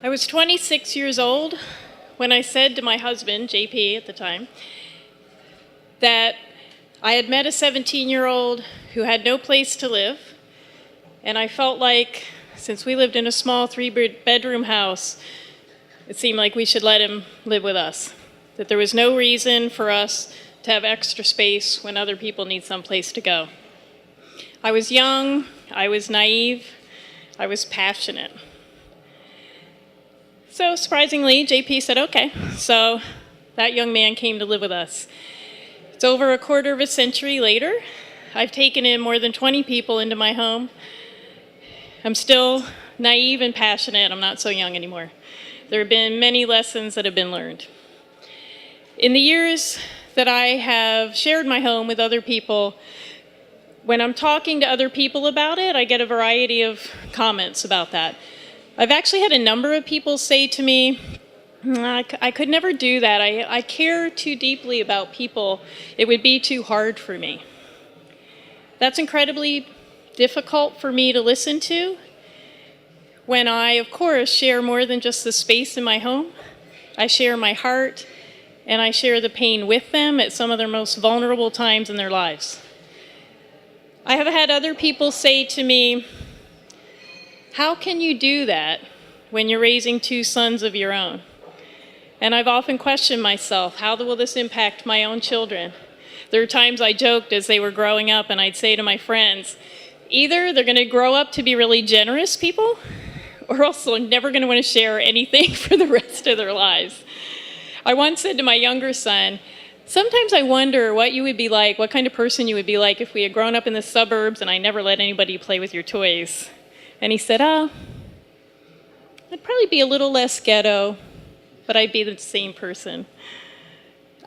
I was 26 years old when I said to my husband, JP at the time, that I had met a 17-year-old who had no place to live, and I felt like, since we lived in a small 3-bedroom house, it seemed like we should let him live with us, that there was no reason for us to have extra space when other people need some place to go. I was young, I was naive, I was passionate. So surprisingly, JP said, okay. So that young man came to live with us. It's over a quarter of a century later. I've taken in more than 20 people into my home. I'm still naive and passionate. I'm not so young anymore. There have been many lessons that have been learned. In the years that I have shared my home with other people, when I'm talking to other people about it, I get a variety of comments about that. I've actually had a number of people say to me, I could never do that. I care too deeply about people. It would be too hard for me. That's incredibly difficult for me to listen to when I, of course, share more than just the space in my home. I share my heart, and I share the pain with them at some of their most vulnerable times in their lives. I have had other people say to me, how can you do that when you're raising 2 sons of your own? And I've often questioned myself, how will this impact my own children? There are times I joked as they were growing up, and I'd say to my friends, either they're going to grow up to be really generous people, or else they're never going to want to share anything for the rest of their lives. I once said to my younger son, sometimes I wonder what you would be like, what kind of person you would be like if we had grown up in the suburbs and I never let anybody play with your toys. And he said, I'd probably be a little less ghetto, but I'd be the same person.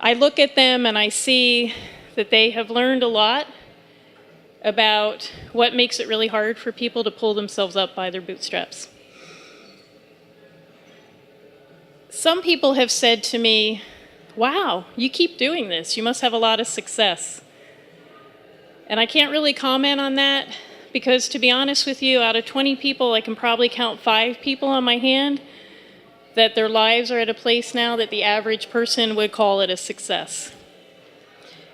I look at them and I see that they have learned a lot about what makes it really hard for people to pull themselves up by their bootstraps. Some people have said to me, wow, you keep doing this. You must have a lot of success. And I can't really comment on that because, to be honest with you, out of 20 people, I can probably count 5 people on my hand that their lives are at a place now that the average person would call it a success.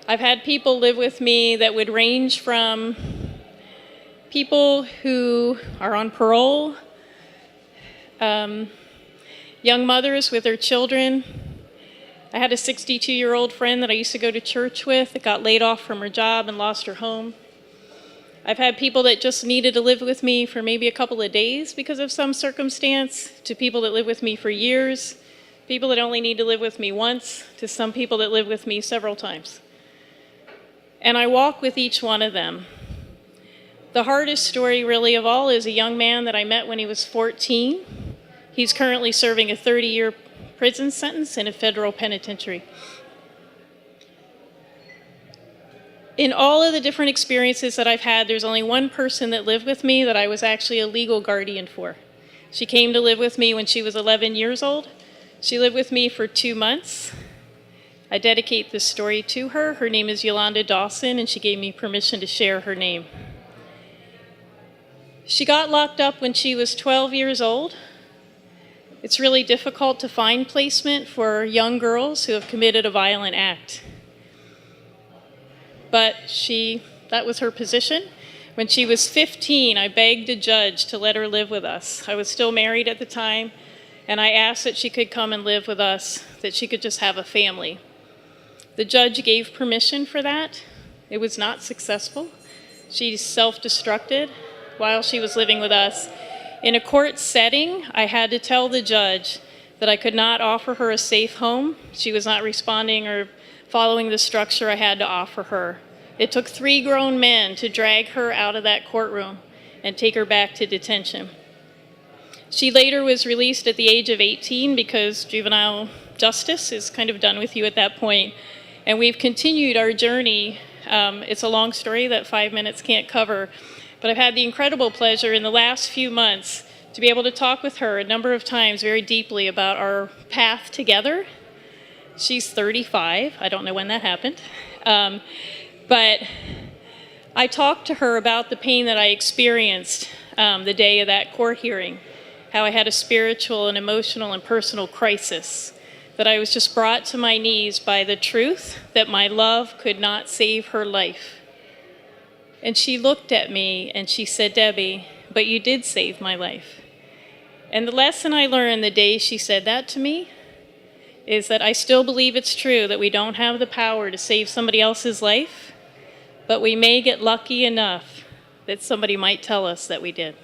I've had people live with me that would range from people who are on parole, young mothers with their children. I had a 62-year-old friend that I used to go to church with that got laid off from her job and lost her home. I've had people that just needed to live with me for maybe a couple of days because of some circumstance, to people that live with me for years, people that only need to live with me once, to some people that live with me several times. And I walk with each one of them. The hardest story really of all is a young man that I met when he was 14. He's currently serving a 30-year prison sentence in a federal penitentiary. In all of the different experiences that I've had, there's only one person that lived with me that I was actually a legal guardian for. She came to live with me when she was 11 years old. She lived with me for 2 months. I dedicate this story to her. Her name is Yolanda Dawson, and she gave me permission to share her name. She got locked up when she was 12 years old. It's really difficult to find placement for young girls who have committed a violent act. But that was her position. When she was 15, I begged a judge to let her live with us. I was still married at the time, and I asked that she could come and live with us, that she could just have a family. The judge gave permission for that. It was not successful. She self-destructed while she was living with us. In a court setting, I had to tell the judge that I could not offer her a safe home. She was not responding or following the structure I had to offer her. It took 3 grown men to drag her out of that courtroom and take her back to detention. She later was released at the age of 18 because juvenile justice is kind of done with you at that point. And we've continued our journey. It's a long story that 5 minutes can't cover. But I've had the incredible pleasure in the last few months to be able to talk with her a number of times very deeply about our path together. She's 35. I don't know when that happened. But I talked to her about the pain that I experienced the day of that court hearing. how I had a spiritual and emotional and personal crisis, that I was just brought to my knees by the truth that my love could not save her life. And she looked at me and she said, "Debbie, but you did save my life." And the lesson I learned the day she said that to me is that I still believe it's true that we don't have the power to save somebody else's life, but we may get lucky enough that somebody might tell us that we did.